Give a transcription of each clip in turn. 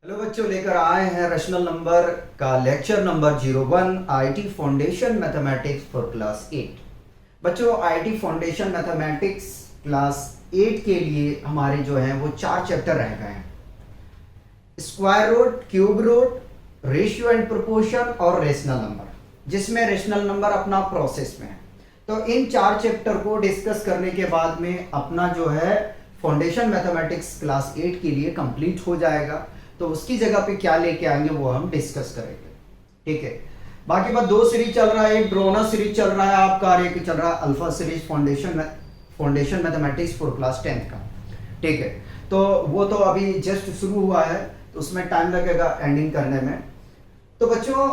Hello बच्चों, लेकर आए हैं रैशनल नंबर का lecture number 01 IT foundation mathematics for class 8। बच्चों, आईटी फाउंडेशन मैथमेटिक्स क्लास 8 के लिए हमारे जो हैं वो 4 चैप्टर रह गए हैं। Square root, cube root, ratio and proportion और रेशनल नंबर, जिसमें रेशनल नंबर अपना प्रोसेस में है। तो इन 4 चैप्टर को डिस्कस करने के बाद में अपना जो है फाउंडेशन मैथमेटिक्स क्लास 8 के लिए कंप्लीट हो जाएगा। तो उसकी जगह पे क्या लेके आएंगे वो हम डिस्कस करेंगे, ठीक है। बाकी बात 2 सीरीज चल रहा है, एक ड्रोना सीरीज चल रहा है आपका और एक चल रहा है alpha series foundation mathematics for class 10 का, ठीक है। तो वो तो अभी जस्ट शुरू हुआ है, तो उसमें टाइम लगेगा एंडिंग करने में। तो बच्चों,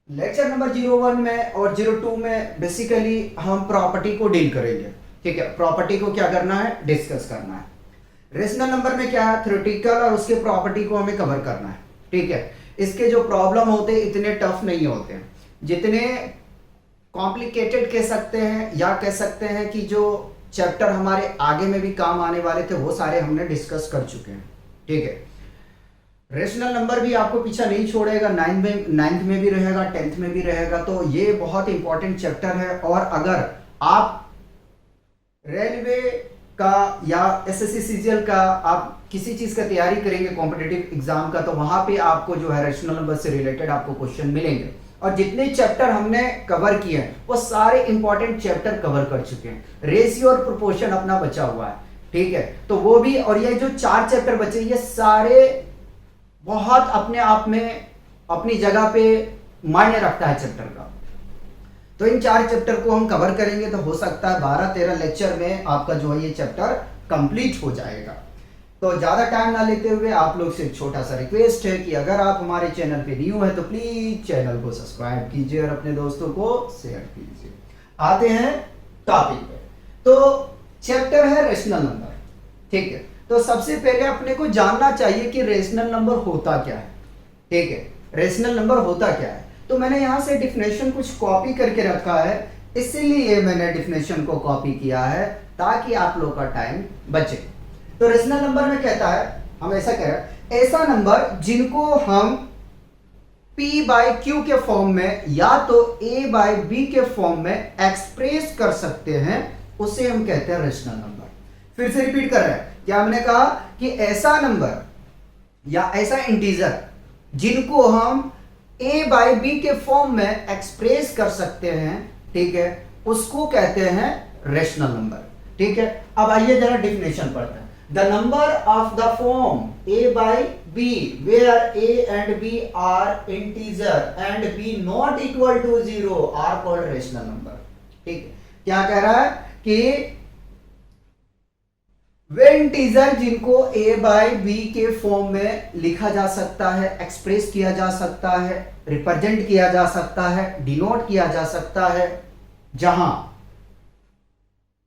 लेक्चर नंबर 01 में और 02 में बेसिकली हम प्रॉपर्टी को डील करेंगे, ठीक है। प्रॉपर्टी को क्या करना है, डिस्कस करना है। रेशनल नंबर में क्या है, थ्योरेटिकल और उसके प्रॉपर्टी को हमें कवर करना है, ठीक है। इसके जो प्रॉब्लम होते हैं इतने टफ नहीं होते हैं, जितने कॉम्प्लिकेटेड कह सकते हैं या कह सकते हैं कि जो चैप्टर हमारे आगे में भी काम आने वाले थे वो सारे हमने डिस्कस कर चुके हैं, ठीक है। रेशनल नंबर भी आपको पीछा नहीं छोड़ेगा, नाइन्थ में भी रहेगा, 10th में भी रहेगा। तो ये बहुत इंपॉर्टेंट चैप्टर है। और अगर आप रेलवे का या एसएससी सीजीएल का आप किसी चीज का तैयारी करेंगे कॉम्पिटिटिव एग्जाम का, तो वहां पे आपको जो है रेशनल नंबर से रिलेटेड आपको क्वेश्चन मिलेंगे। और जितने चैप्टर हमने कवर किए हैं वो सारे इंपॉर्टेंट चैप्टर कवर कर चुके हैं। रेशियो और प्रोपोर्शन अपना बचा हुआ है, ठीक है। तो वो भी, और ये जो 4 चैप्टर बचे ये सारे बहुत अपने आप में अपनी जगह पे मायने रखता है चैप्टर का। तो इन 4 चैप्टर को हम कवर करेंगे, तो हो सकता है 12-13 लेक्चर में आपका जो है ये चैप्टर कंप्लीट हो जाएगा। तो ज्यादा टाइम ना लेते हुए आप लोग से एक छोटा सा रिक्वेस्ट है कि अगर आप हमारे चैनल पे न्यू है तो प्लीज चैनल को सब्सक्राइब कीजिए और अपने दोस्तों को शेयर कीजिए। आते हैं टॉपिक पे। तो चैप्टर है रेशनल नंबर, ठीक है। तो सबसे पहले अपने को जानना चाहिए कि रेशनल नंबर होता क्या है, ठीक है। रेशनल नंबर होता क्या है, तो मैंने यहां से डिफिनेशन कुछ कॉपी करके रखा है, इसीलिए मैंने डिफिनेशन को कॉपी किया है ताकि आप लोग का टाइम बचे। तो रेशनल नंबर में कहता है, हम ऐसा कह रहे हैं, ऐसा नंबर जिनको हम P बाई Q के फॉर्म में या तो A बाई B के फॉर्म में एक्सप्रेस कर सकते हैं, उसे हम कहते हैं रेशनल नंबर। फिर से रिपीट कर रहे हैं, क्या हमने कहा कि ऐसा नंबर या ऐसा इंटीजर जिनको हम A बाई B के फॉर्म में एक्सप्रेस कर सकते हैं, ठीक है, उसको कहते हैं रेशनल नंबर, ठीक है। अब आइए जरा डिफिनेशन पढ़ते हैं। The number of the form A by B where A and B are integer and B not equal to 0 are called rational number, ठीक है। क्या कह रहा है कि वे इंटीजर जिनको A बाई B के फॉर्म में लिखा जा सकता है, एक्सप्रेस किया जा सकता है, रिप्रेजेंट किया जा सकता है, डिनोट किया जा सकता है, जहां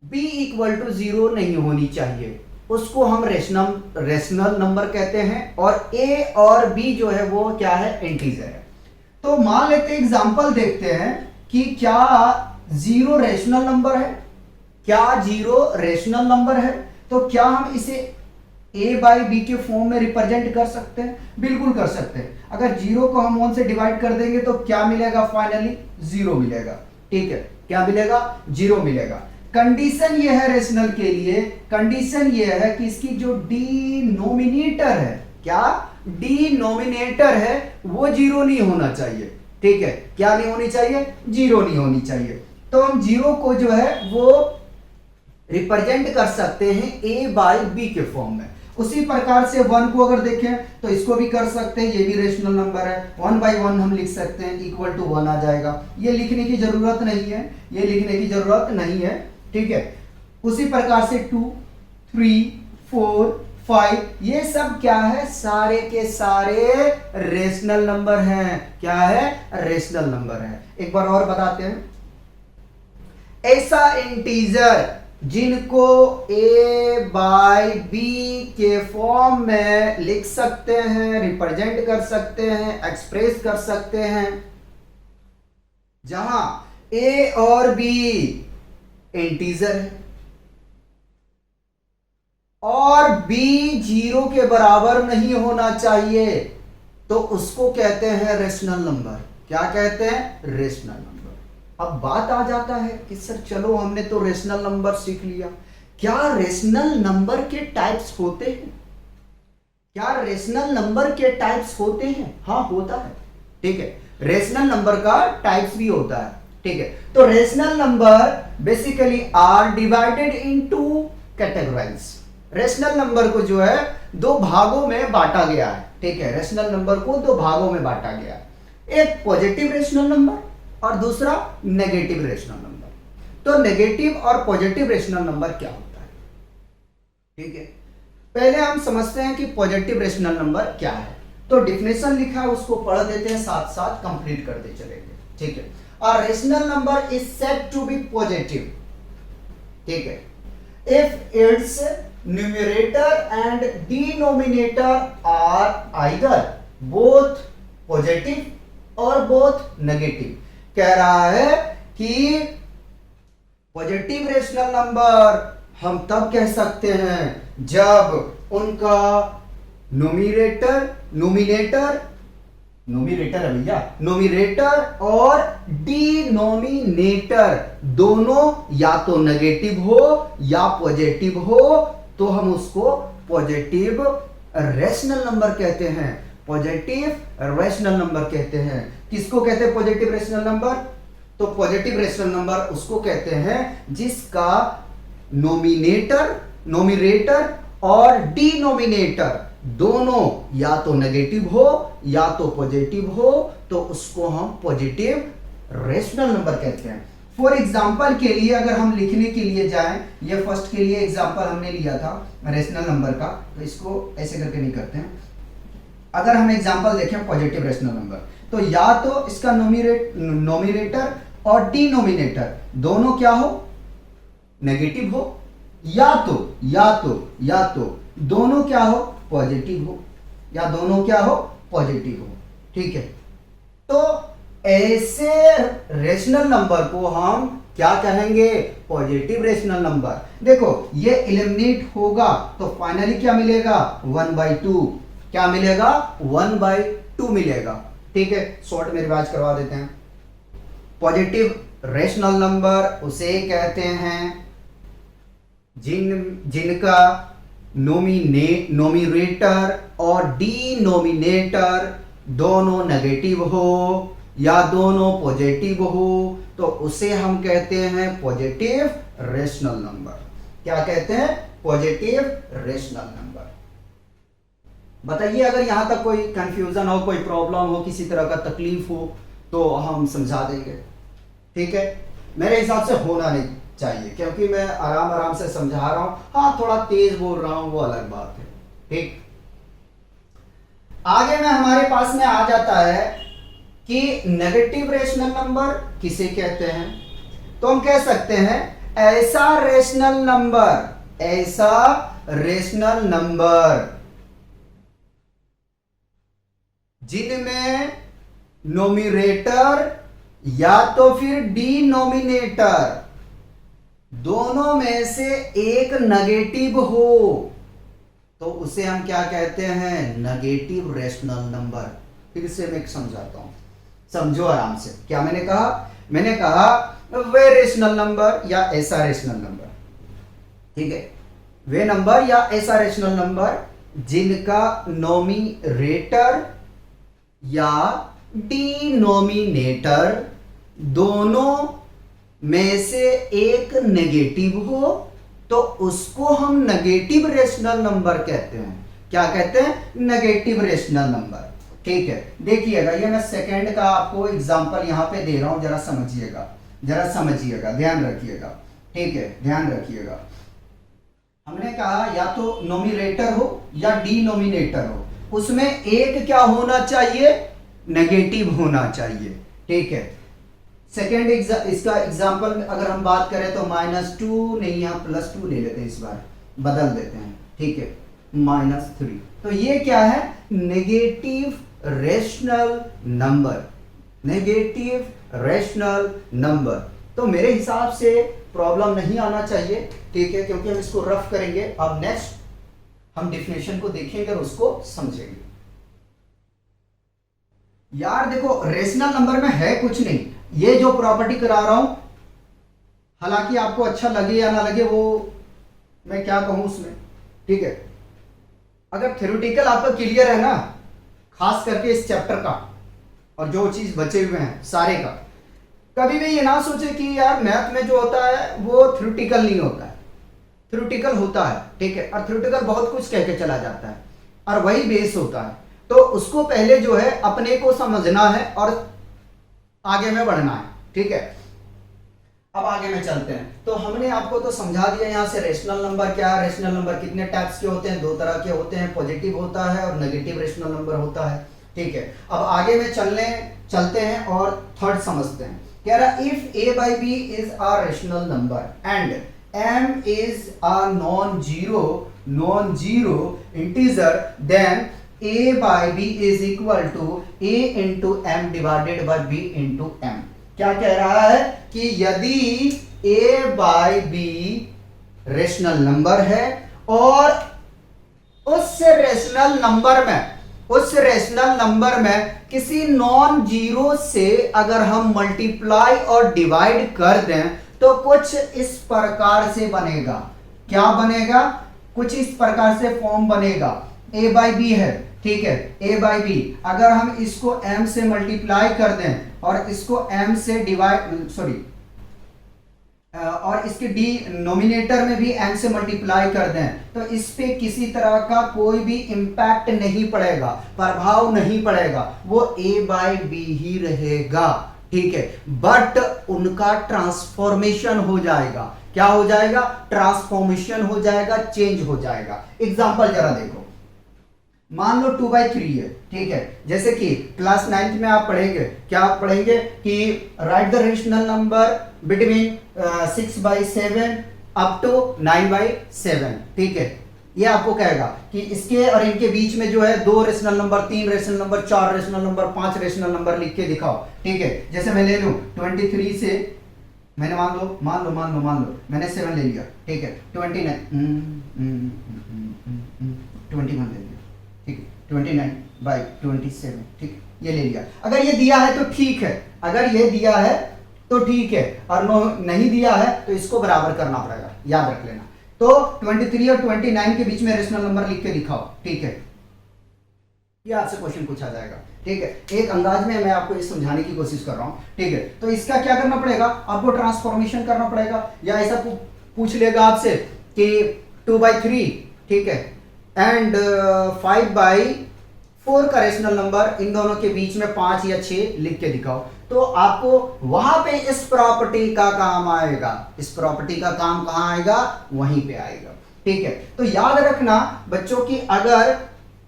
B इक्वल टू 0 नहीं होनी चाहिए, उसको हम रेशनल नंबर कहते हैं। और A और B जो है वो क्या है, इंटीजर है। तो मान लेते हैं, एग्जांपल देखते हैं कि क्या 0 रेशनल नंबर है, क्या 0 रेशनल नंबर है। तो क्या हम इसे A बाई B के फॉर्म में रिप्रेजेंट कर सकते हैं? बिल्कुल कर सकते हैं। अगर 0 को हम 1 से डिवाइड कर देंगे तो क्या मिलेगा, फाइनली 0 मिलेगा, ठीक है। क्या मिलेगा, 0 मिलेगा। कंडीशन ये है रेशनल के लिए, कंडीशन ये है कि इसकी जो डिनोमिनेटर है, क्या डिनोमिनेटर है, वो 0 नहीं होना चाहिए, ठीक है। क्या नहीं होनी चाहिए, 0 नहीं होनी चाहिए। तो हम 0 को जो है वो रिप्रेजेंट कर सकते हैं A बाई B के फॉर्म में। उसी प्रकार से 1 को अगर देखें तो इसको भी कर सकते हैं, ये भी रेशनल नंबर है। 1 बाई 1 हम लिख सकते हैं, इक्वल टू 1 आ जाएगा। ये लिखने की जरूरत नहीं है, ये लिखने की जरूरत नहीं है, ठीक है। उसी प्रकार से 2, 3, 4, 5 ये सब क्या है, सारे के सारे रेशनल नंबर हैं। क्या है, रेशनल नंबर है। एक बार और बताते हैं, ऐसा इंटीजर जिनको A बाई B के फॉर्म में लिख सकते हैं, रिप्रेजेंट कर सकते हैं, एक्सप्रेस कर सकते हैं, जहां A और B इंटीजर है, और b 0 के बराबर नहीं होना चाहिए, तो उसको कहते हैं रेशनल नंबर। क्या कहते हैं? Rational number. अब बात आ जाता है कि सर चलो हमने तो रेशनल नंबर सीख लिया, क्या रेशनल नंबर के टाइप्स होते हैं? क्या रेशनल नंबर के टाइप्स होते हैं? हाँ होता है, ठीक है। रेशनल नंबर का टाइप्स भी होता है, ठीक है। तो rational number basically are divided into categorise. Rational number को जो है दो भागों में बांटा गया है, ठीक है। रेशनल नंबर को दो भागों में बांटा गया है, एक पॉजिटिव रेशनल नंबर और दूसरा नेगेटिव रेशनल नंबर। तो नेगेटिव और पॉजिटिव रेशनल नंबर क्या होता है, ठीक है। पहले हम समझते हैं कि पॉजिटिव रेशनल नंबर क्या है। तो डिफिनेशन लिखा है उसको पढ़ देते हैं, साथ साथ कंप्लीट करते चलेंगे, ठीक है। A rational number is said to be positive, ठीक है, if its numerator and denominator are either both positive or both negative. कह रहा है कि पॉजिटिव रेशनल नंबर हम तब कह सकते हैं जब उनका नोमिनेटर और डिनोमिनेटर दोनों या तो नेगेटिव हो या पॉजिटिव हो, तो हम उसको पॉजिटिव रेशनल नंबर कहते हैं। पॉजिटिव रेशनल नंबर कहते हैं। किसको कहते हैं पॉजिटिव रेशनल नंबर? तो पॉजिटिव रेशनल नंबर उसको कहते हैं जिसका नोमिनेटर और डिनोमिनेटर दोनों या तो नेगेटिव हो या तो पॉजिटिव हो, तो उसको हम पॉजिटिव रेशनल नंबर कहते हैं। फॉर एग्जाम्पल के लिए अगर हम लिखने के लिए जाएं, ये फर्स्ट के लिए एग्जाम्पल हमने लिया था रेशनल नंबर का, तो इसको ऐसे करके नहीं करते हैं। अगर हम एग्जाम्पल देखें पॉजिटिव रेशनल नंबर, तो या तो इसका नोमिनेटर और डिनोमिनेटर दोनों क्या हो? नेगेटिव हो, या तो दोनों क्या हो? पॉजिटिव हो, या दोनों क्या हो? पॉजिटिव हो, ठीक है। तो ऐसे रेशनल नंबर को हम क्या कहेंगे? Positive rational number. देखो ये एलिमिनेट होगा तो फाइनली क्या मिलेगा? 1/2। क्या मिलेगा? 1/2 मिलेगा, ठीक है। शॉर्ट में रिवाइज करवा देते हैं। पॉजिटिव रेशनल नंबर उसे कहते हैं जिनका नोमिनेटर और डिनोमिनेटर दोनों नेगेटिव हो या दोनों पॉजिटिव हो, तो उसे हम कहते हैं पॉजिटिव रेशनल नंबर। क्या कहते हैं? Positive rational number. बताइए अगर यहां तक कोई कंफ्यूजन हो, कोई प्रॉब्लम हो, किसी तरह का तकलीफ हो, तो हम समझा देंगे, ठीक है। मेरे हिसाब से होना नहीं चाहिए, क्योंकि मैं आराम से समझा रहा हूं। हाँ थोड़ा तेज बोल रहा हूं वो अलग बात है, ठीक। आगे में हमारे पास में आ जाता है कि नेगेटिव रेशनल नंबर किसे कहते हैं। तो हम कह सकते हैं ऐसा रेशनल नंबर जिनमें नोमिनेटर या तो फिर डिनोमिनेटर दोनों में से एक नेगेटिव हो, तो उसे हम क्या कहते हैं? Negative rational number. फिर से मैं समझाता हूं, समझो आराम से। क्या मैंने कहा? मैंने कहा वे रेशनल नंबर या ऐसा रेशनल नंबर, ठीक है, वे नंबर या ऐसा रेशनल नंबर जिनका नोमिनेटर या डिनोमिनेटर दोनों में से एक नेगेटिव हो, तो उसको हम नेगेटिव रेशनल नंबर कहते हैं। क्या कहते हैं? नेगेटिव रेशनल नंबर, ठीक है। देखिएगा ये मैं सेकंड का आपको एग्जांपल यहां पे दे रहा हूं, जरा समझिएगा, ध्यान रखिएगा, ठीक है, ध्यान रखिएगा। हमने कहा या तो नोमिनेटर हो या डिनोमिनेटर हो, उसमें एक क्या होना चाहिए? नेगेटिव होना चाहिए, ठीक है। सेकेंड इसका एग्जाम्पल अगर हम बात करें तो -2 नहीं, यहां +2 ले लेते हैं, इस बार बदल देते हैं, ठीक है, -3। तो ये क्या है? Negative rational number. तो मेरे हिसाब से प्रॉब्लम नहीं आना चाहिए, ठीक है, क्योंकि हम इसको रफ करेंगे। अब नेक्स्ट हम डिफिनेशन को देखेंगे और उसको समझेंगे। यार देखो, रेशनल नंबर में है कुछ नहीं, ये जो प्रॉपर्टी करा रहा हूं, हालांकि आपको अच्छा लगे या ना लगे वो मैं क्या कहूं उसमें, ठीक है। अगर थ्योरेटिकल आपका क्लियर है ना, खास करके इस चैप्टर का और जो चीज बचे हुए हैं सारे का, कभी भी ये ना सोचे कि यार मैथ में जो होता है वो थ्योरेटिकल नहीं होता है, थ्योरेटिकल होता है, ठीक है। और थ्योरेटिकल बहुत कुछ कह के चला जाता है और वही बेस होता है। तो उसको पहले जो है अपने को समझना है और आगे में बढ़ना है, ठीक है। अब आगे में चलते हैं। तो हमने आपको तो समझा दिया यहाँ से रेशनल नंबर क्या है, रेशनल नंबर कितने टाइप्स के होते हैं, दो तरह के होते हैं, पॉजिटिव होता है और नेगेटिव रेशनल नंबर होता है, ठीक है। अब आगे में चलते हैं और थर्ड समझते हैं। कह रहा if a by b is a rational number and m is a non zero integer, then a by b is equal to a into m divided by b into m। क्या कह रहा है कि यदि a by b rational number है और उस rational number में किसी नॉन जीरो से अगर हम मल्टीप्लाई और डिवाइड कर दें तो कुछ इस प्रकार से बनेगा। क्या बनेगा? कुछ इस प्रकार से फॉर्म बनेगा। a by b है, ठीक है, a by b अगर हम इसको m से मल्टीप्लाई कर दें और इसको m से डिवाइड और इसके डिनोमिनेटर में भी m से मल्टीप्लाई कर दें तो इस पे किसी तरह का कोई भी इंपैक्ट नहीं पड़ेगा, प्रभाव नहीं पड़ेगा, वो a by b ही रहेगा, ठीक है। बट उनका ट्रांसफॉर्मेशन हो जाएगा। क्या हो जाएगा? ट्रांसफॉर्मेशन हो जाएगा, चेंज हो जाएगा। एग्जांपल जरा देखो, मान लो 2/3 है, ठीक है। जैसे कि क्लास 9th में आप पढ़ेंगे, क्या आप पढ़ेंगे कि write the rational number between 6/7 up to 9/7, ठीक है। ये आपको कहेगा कि इसके और इनके बीच में जो है 2 rational number, 3 rational number, 4 rational number, 5 rational number लिख के दिखाओ, ठीक है। जैसे मैं ले लूं 23 से, मैंने मान लो मैंने 7 ले लिया, ठीक है। 21 ले लिया, ठीक है। 29/27, ठीक है, ये ले लिया। अगर ये दिया है तो ठीक है, अगर ये दिया है तो ठीक है, और नहीं दिया है तो इसको बराबर करना पड़ेगा, याद रख लेना। तो 23 और 29 के बीच में रेशनल नंबर लिख के दिखाओ, ठीक है। ये आपसे क्वेश्चन पूछा जाएगा, ठीक है। एक अंदाज में मैं आपको ये समझाने की कोशिश कर रहा हूं, ठीक है। तो इसका क्या करना पड़ेगा? आपको ट्रांसफॉर्मेशन करना पड़ेगा, या ऐसा पूछ लेगा आपसे कि 2/3, ठीक है, एंड 5/4 का रेशनल नंबर, इन दोनों के बीच में 5 या 6 लिख के दिखाओ, तो आपको वहां पे इस प्रॉपर्टी का काम आएगा। इस प्रॉपर्टी का काम कहां आएगा? वहीं पे आएगा, ठीक है। तो याद रखना बच्चों की अगर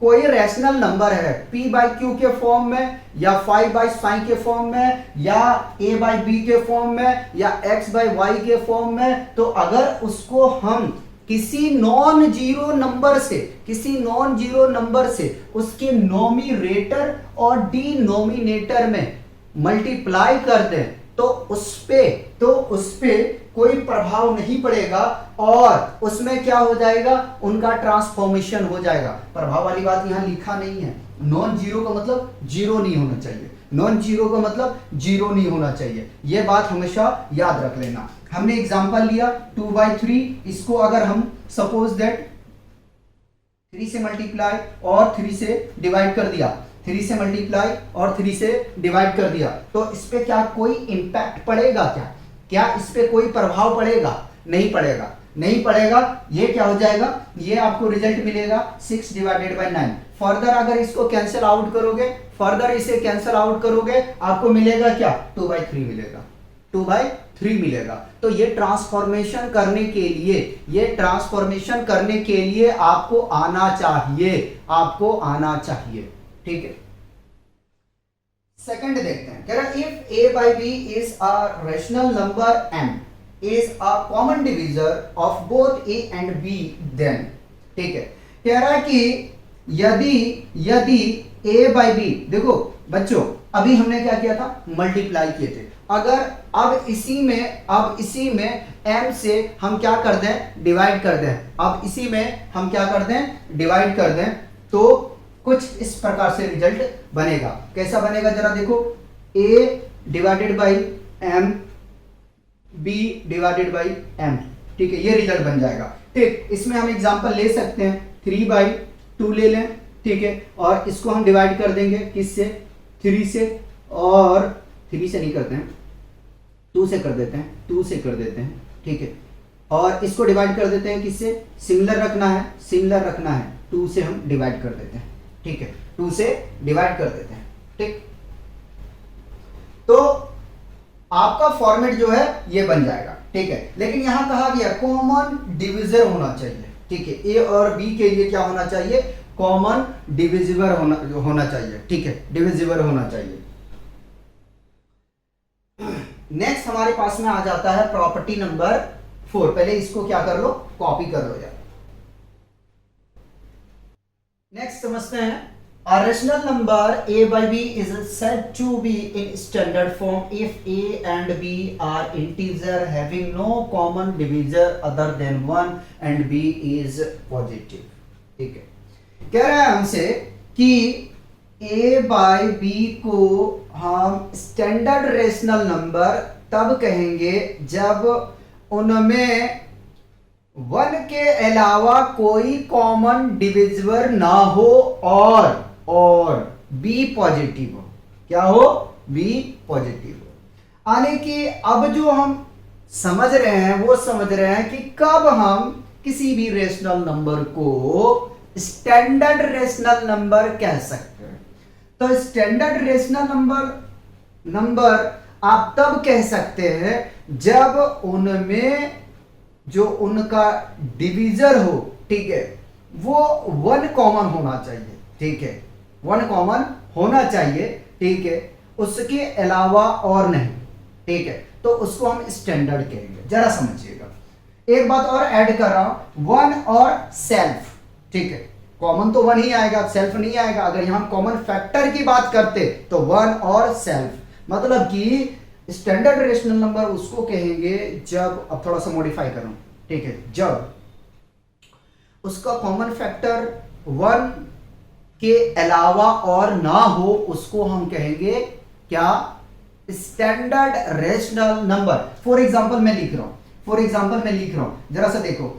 कोई रैशनल नंबर है p/q के फॉर्म में, या 5/sin के फॉर्म में, या a/b के फॉर्म में, या x/y के फॉर्म में, तो अगर उसको हम किसी नॉन जीरो नंबर से उसके नोमिनेटर और डिनोमिनेटर में मल्टीप्लाई कर दें तो उस पे कोई प्रभाव नहीं पड़ेगा और उसमें क्या हो जाएगा? उनका ट्रांसफॉर्मेशन हो जाएगा। प्रभाव वाली बात यहां लिखा नहीं है। नॉन जीरो का मतलब जीरो नहीं होना चाहिए, नॉन जीरो का मतलब जीरो नहीं होना चाहिए, यह बात हमेशा याद रख लेना। हमने एग्जांपल लिया 2/3, इसको अगर हम सपोज दैट 3 से मल्टीप्लाई और 3 से डिवाइड कर दिया, 3 से मल्टीप्लाई और 3 से डिवाइड कर दिया, तो इस पे क्या कोई इंपैक्ट पड़ेगा? क्या इस पे कोई प्रभाव पड़ेगा? नहीं पड़ेगा। ये क्या हो जाएगा? ये आपको रिजल्ट मिलेगा 6/9। फर्दर अगर इसको कैंसिल आउट करोगे, आपको मिलेगा क्या? 2/3 मिलेगा, 2/3 मिलेगा। तो ये ट्रांसफॉर्मेशन करने के लिए आपको आना चाहिए, ठीक है। सेकंड देखते हैं, कह रहा if a/b is a rational number m is a common divisor of both a and b, then, ठीक है। कह रहा है कि यदि a/b, देखो बच्चों अभी हमने क्या किया था, मल्टीप्लाई किए थे। अगर अब इसी में m से हम क्या कर दें, डिवाइड कर दें, अब इसी में हम क्या कर दें, डिवाइड कर दें, तो कुछ इस प्रकार से रिजल्ट बनेगा। कैसा बनेगा जरा देखो, a divided by m, b divided by m, ठीक है, ये रिजल्ट बन जाएगा। ठीक, इसमें हम एग्जांपल ले सकते हैं, 3/2 ले लें, ठीक है, और इसको हम डिवाइड कर देंगे किससे, 3 से, और 3 से नहीं करते हैं, 2 से कर देते हैं, 2 से कर देते हैं, ठीक है, और इसको डिवाइड कर देते हैं किससे, सिमिलर रखना है, 2 से हम डिवाइड कर देते हैं, ठीक है, 2 से डिवाइड कर देते हैं। ठीक, तो आपका फॉर्मेट जो है ये बन जाएगा। ठीक है, लेकिन यहां कहा गया कॉमन डिविजर होना चाहिए। ठीक है, ए और बी के लिए क्या होना चाहिए, कॉमन डिविजिबल होना चाहिए। ठीक है, डिविजिबल होना चाहिए। नेक्स्ट हमारे पास में आ जाता है प्रॉपर्टी नंबर 4। पहले इसको क्या कर लो, कॉपी कर लो यार। नेक्स्ट समझते हैं, a rational number a by b is said to be in standard form if a and b are integer having no common divisor other than 1 and b is positive। ठीक है, कह रहा है हमसे कि a by b को हम standard rational number तब कहेंगे जब उनमें 1 के अलावा कोई कॉमन डिविजिबल ना हो और बी पॉजिटिव हो। क्या हो, बी पॉजिटिव हो। यानी कि अब जो हम समझ रहे हैं वो समझ रहे हैं कि कब हम किसी भी रेशनल नंबर को स्टैंडर्ड रेशनल नंबर कह सकते हैं। तो स्टैंडर्ड रेशनल नंबर आप तब कह सकते हैं जब उनमें जो उनका डिवीजर हो, ठीक है, वो 1 कॉमन होना चाहिए। ठीक है, 1 कॉमन होना चाहिए, ठीक है, उसके अलावा और नहीं। ठीक है, तो उसको हम स्टैंडर्ड कहेंगे। जरा समझिएगा, एक बात और ऐड कर रहा हूं, 1 और सेल्फ। ठीक है, कॉमन तो 1 ही आएगा, सेल्फ नहीं आएगा। अगर यहां कॉमन फैक्टर की बात करते तो 1 और सेल्फ, मतलब कि स्टैंडर्ड रेशनल नंबर उसको कहेंगे जब, अब थोड़ा सा मॉडिफाई करूं, ठीक है, जब उसका कॉमन फैक्टर 1 के अलावा और ना हो, उसको हम कहेंगे क्या, standard rational number. For example मैं लिख रहा हूं, जरा सा देखो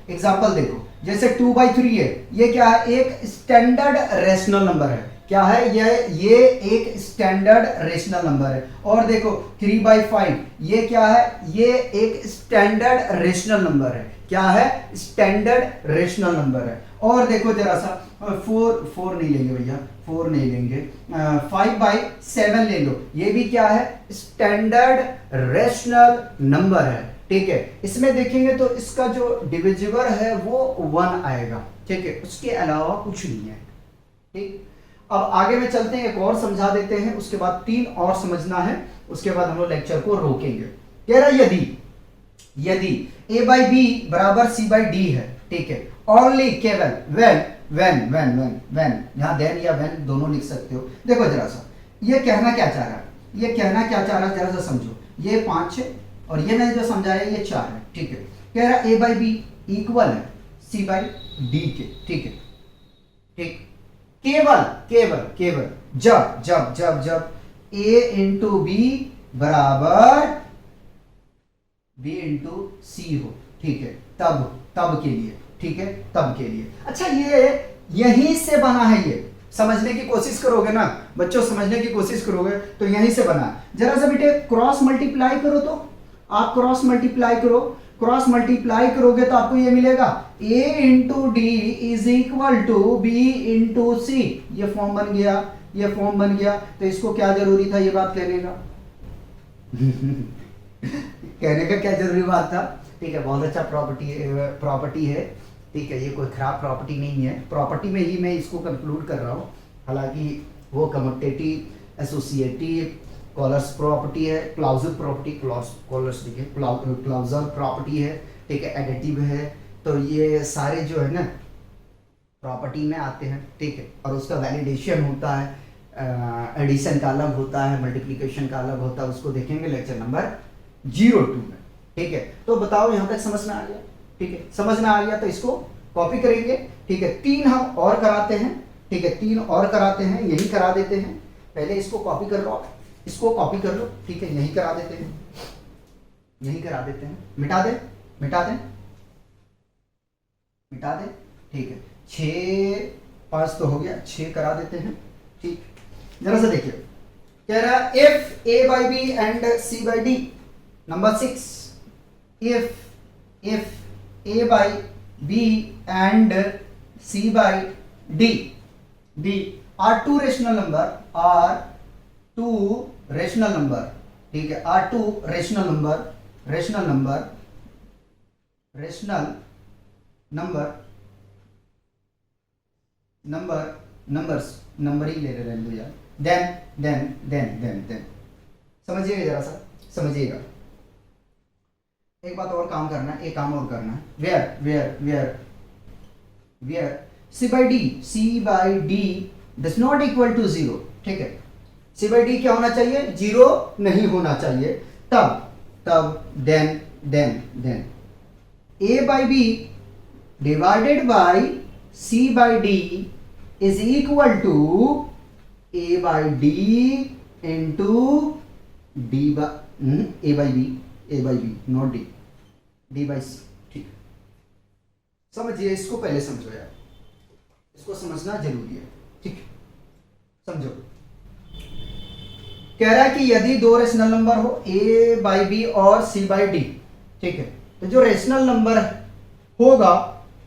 एग्जांपल देखो, जैसे 2/3 है, ये क्या है, एक स्टैंडर्ड रेशनल नंबर है। क्या है ये एक स्टैंडर्ड रेशनल नंबर है। और देखो 3/5, ये क्या है, ये एक स्टैंडर्ड रेशनल नंबर है। क्या है, स्टैंडर्ड रेशनल नंबर है। और देखो जरा सा 4 नहीं लेंगे भैया, 4 नहीं लेंगे, 5/7 ले लो, ये भी क्या है, स्टैंडर्ड रेशनल नंबर है। ठीक है, इसमें देखेंगे तो इसका जो डिविजिबल है वो 1 आएगा। ठीक है, उसके अलावा कुछ नहीं है। ठीक, अब आगे में चलते हैं, एक और समझा देते हैं, उसके बाद 3 और समझना है, उसके बाद हम लोग लेक्चर को रोकेंगे। कह रहा यदि a by b बराबर c by d है, ठीक है, ओनली केवल when यहां देन या when दोनों लिख सकते हो। देखो जरा सा, ये कहना क्या चाह रहा है, जरा सा समझो। ये 5 है और ये मैंने जो समझाया ये 4 है। ठीक है, कह रहा a by b इक्वल है c by d के। ठीक है, ठीक, केवल जब a इंटू बी बराबर b इंटू सी हो। ठीक है, तब के लिए। ठीक है, तब के लिए। अच्छा, ये यहीं से बना है, ये समझने की कोशिश करोगे ना बच्चों, समझने की कोशिश करोगे तो यहीं से बना है। जरा सा बेटे क्रॉस मल्टीप्लाई करो, तो आप क्रॉस मल्टीप्लाई करोगे तो आपको ये मिलेगा a into D is equal to B into C. ये फॉर्म बन गया। तो इसको क्या जरूरी था ये बात कहने का कहने का क्या जरूरी बात था। ठीक है, बहुत अच्छा प्रॉपर्टी है। ठीक है, ये कोई खराब प्रॉपर्टी नहीं है, प्रॉपर्टी में ही मैं इसको कंक्लूड कर रहा हूँ। हालांकि वो कम्यूटेटिव, एसोसिएटिव, कॉलर्स प्रॉपर्टी है, क्लाउजल प्रॉपर्टी, क्लाउजल प्रॉपर्टी है। ठीक है, एडिटिव है, तो ये सारे जो है ना प्रॉपर्टी में आते हैं। ठीक है, और उसका वैलिडेशन होता है एडिशन का अलग होता है, मल्टीप्लिकेशन का अलग होता है, उसको देखेंगे लेक्चर नंबर 02 में। ठीक है, तो बताओ यहाँ तक समझ में आ गया? ठीक है, समझ में आ गया तो इसको कॉपी करेंगे। ठीक है, 3 हम और कराते हैं। ठीक है, 3 और कराते हैं, यही करा देते हैं। पहले इसको कॉपी कर लो, इसको कॉपी कर लो। ठीक है, यही करा देते हैं, यही करा देते हैं। मिटा दे, मिटा दे, मिटा दे। ठीक है, 6 5 तो हो गया, 6 करा देते हैं। ठीक, जरा सा देखिए, कह रहा है if A by B and C by D. Number 6, if a by b and c by d are two rational number, are two rational number। ठीक है, are two rational number, rational number, rational number, numbers, number ही ले रहे हैं यार। then समझिएगा, जरा सा समझिएगा। एक बात और काम करना है, एक काम और करना है। where c by d does not equal to 0। ठीक है, c by d क्या होना चाहिए? 0 नहीं होना चाहिए। तब then a by b divided by c by d is equal to a by d into d by a by b not d, d by c। ठीक, समझिए, इसको पहले समझो यार, इसको समझना जरूरी है। ठीक, समझो। कह रहा है कि यदि 2 रेशनल नंबर हो a बाई बी और c बाई डी। ठीक है, तो जो रेशनल नंबर होगा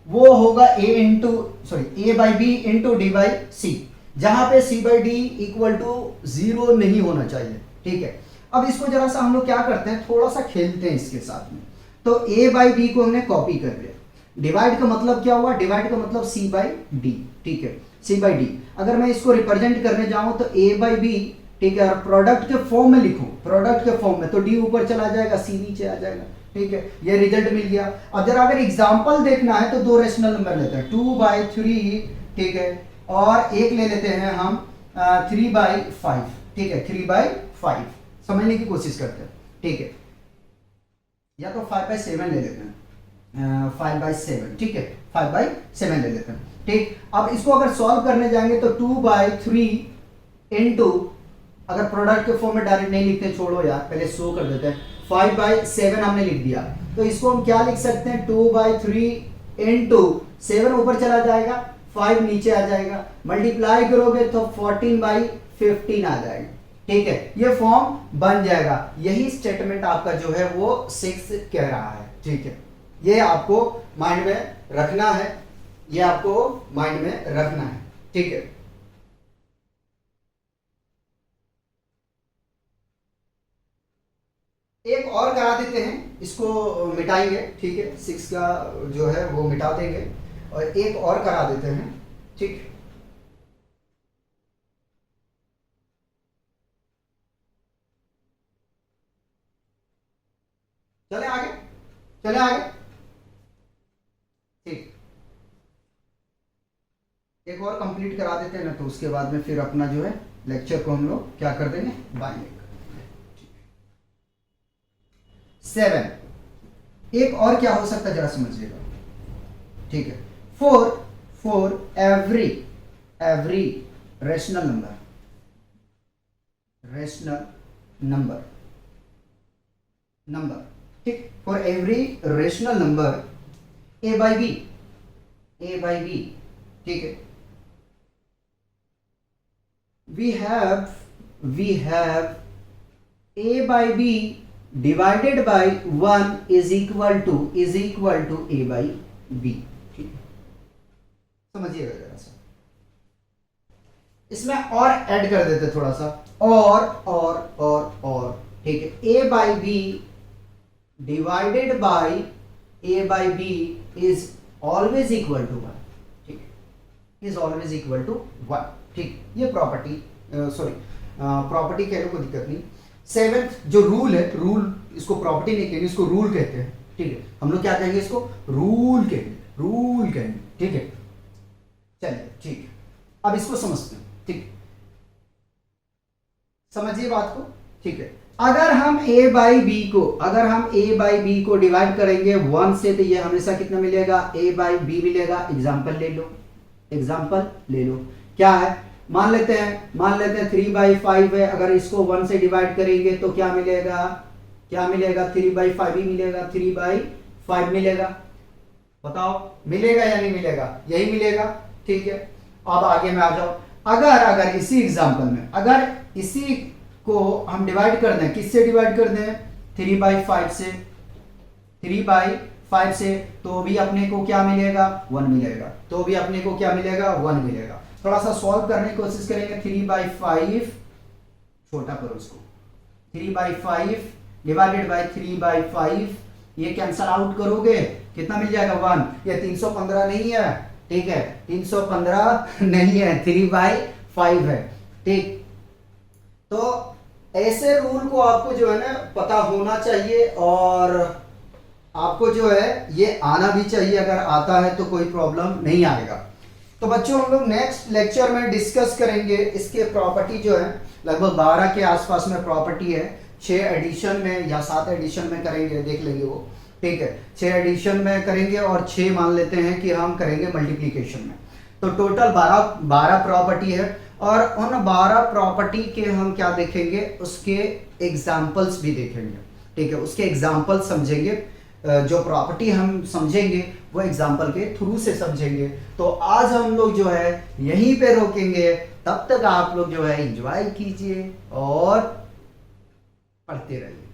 वो होगा a by B into D by C, जहां पे c by D equal to 0 नहीं होना चाहिए। ठीक है, अब इसको जरा सा हम लोग क्या करते हैं, थोड़ा सा खेलते हैं इसके साथ में। तो a बाई बी को हमने कॉपी कर लिया। डिवाइड का मतलब क्या हुआ? डिवाइड का मतलब c बाई डी। ठीक है, c बाई डी। अगर मैं इसको रिप्रेजेंट करने जाऊं तो a बाई बी, ठीक है, और प्रोडक्ट के फॉर्म में लिखूं, प्रोडक्ट के फॉर्म में, तो d ऊपर चला जाएगा, c नीचे आ जाएगा। ठीक है, ये रिजल्ट मिल गया। अब जरा अगर एग्जाम्पल देखना है तो 2 रेशनल नंबर लेते हैं, 2 बाई 3। ठीक है, और एक ले लेते हैं हम 3 बाई 5। ठीक है, 3 बाई 5 समझने की कोशिश करते हैं। ठीक है, या तो 5 बाई 7 ले लेते हैं, 5 बाई 7। ठीक है, 5 बाई 7 ले लेते हैं। ठीक, अब इसको अगर सॉल्व करने जाएंगे तो 2 बाई 3 इंटू, अगर प्रोडक्ट के फॉर्म में डायरेक्ट नहीं लिखते, छोड़ो यार, पहले शो कर देते हैं। 5 बाई 7 हमने लिख दिया, तो इसको हम क्या लिख सकते हैं? 2 बाई 3 इंटू 7 ऊपर चला जाएगा, 5 नीचे आ जाएगा, मल्टीप्लाई करोगे तो 14 बाई 15 आ जाएगा। ठीक है, ये फॉर्म बन जाएगा। यही स्टेटमेंट आपका जो है वो 6 कह रहा है। ठीक है, ये आपको माइंड में रखना है, ये आपको माइंड में रखना है। ठीक है, एक और करा देते हैं, इसको मिटाएंगे। ठीक है, 6 का जो है वो मिटा देंगे और एक और करा देते हैं। ठीक, चले आगे, चले आगे। ठीक, एक और कंप्लीट करा देते हैं ना, तो उसके बाद में फिर अपना जो है लेक्चर को हम लोग क्या कर देंगे, बांधेंगे। 7, एक और क्या हो सकता है जरा समझिएगा। ठीक है, फॉर एवरी रेशनल नंबर। ठीक, for every rational number a by B. ठीक है, we have a by b divided by 1 is equal to a by b। ठीक है, समझिएगा जरा सा, इसमें और ऐड कर देते थोड़ा सा, और। ठीक है, a by b divided by a by b is always equal to 1। ठीक है, is always equal to 1। ठीक, ये प्रॉपर्टी प्रॉपर्टी कह लो, कोई दिक्कत नहीं। 7th जो रूल है, रूल, इसको प्रॉपर्टी नहीं कहेंगे, इसको रूल कहते हैं। ठीक है, हम लोग क्या कहेंगे, इसको रूल कहेंगे। ठीक है, चलिए, ठीक है, अब इसको समझते हैं। ठीक, समझिए बात को, ठीक है। अगर हम a बाई बी को डिवाइड करेंगे 1 से, तो ये हमेशा कितना मिलेगा, a बाई बी मिलेगा। एग्जाम्पल ले लो, क्या है, मान लेते हैं 3/5 है। अगर इसको 1 से डिवाइड करेंगे तो क्या मिलेगा, 3/5 ही मिलेगा, 3/5 मिलेगा। बताओ मिलेगा या नहीं मिलेगा, यही मिलेगा, ठीक है। अब आगे में आ जाओ। अगर इसी एग्जांपल में अगर इसी को हम डिवाइड कर दें, किससे डिवाइड कर दें, 3/5 से, तो भी अपने को क्या मिलेगा, 1 मिलेगा। थोड़ा सा सॉल्व करने की कोशिश करेंगे। 3/5 छोटा करो इसको, 3/5 डिवाइडेड बाई 3/5, ये कैंसल आउट करोगे, कितना मिल जाएगा, 1। ये 315 नहीं है, ठीक है, 315 नहीं है, 3/5 है, ठीक। तो ऐसे रूल को आपको जो है ना पता होना चाहिए, और आपको जो है ये आना भी चाहिए। अगर आता है तो कोई प्रॉब्लम नहीं आएगा। तो बच्चों हम लोग नेक्स्ट लेक्चर में डिस्कस करेंगे इसके प्रॉपर्टी जो है, लगभग 12 के आसपास में प्रॉपर्टी है। 6 एडिशन में या 7 एडिशन में करेंगे, देख लेंगे वो, ठीक है। 6 एडिशन में करेंगे और 6 मान लेते हैं कि हम करेंगे मल्टीप्लीकेशन में। तो टोटल 12 प्रॉपर्टी है, और उन 12 प्रॉपर्टी के हम क्या देखेंगे, उसके एग्जाम्पल्स भी देखेंगे, ठीक है। उसके एग्जाम्पल समझेंगे, जो प्रॉपर्टी हम समझेंगे वो एग्जाम्पल के थ्रू से समझेंगे। तो आज हम लोग जो है यहीं पे रोकेंगे। तब तक आप लोग जो है एंजॉय कीजिए और पढ़ते रहिए।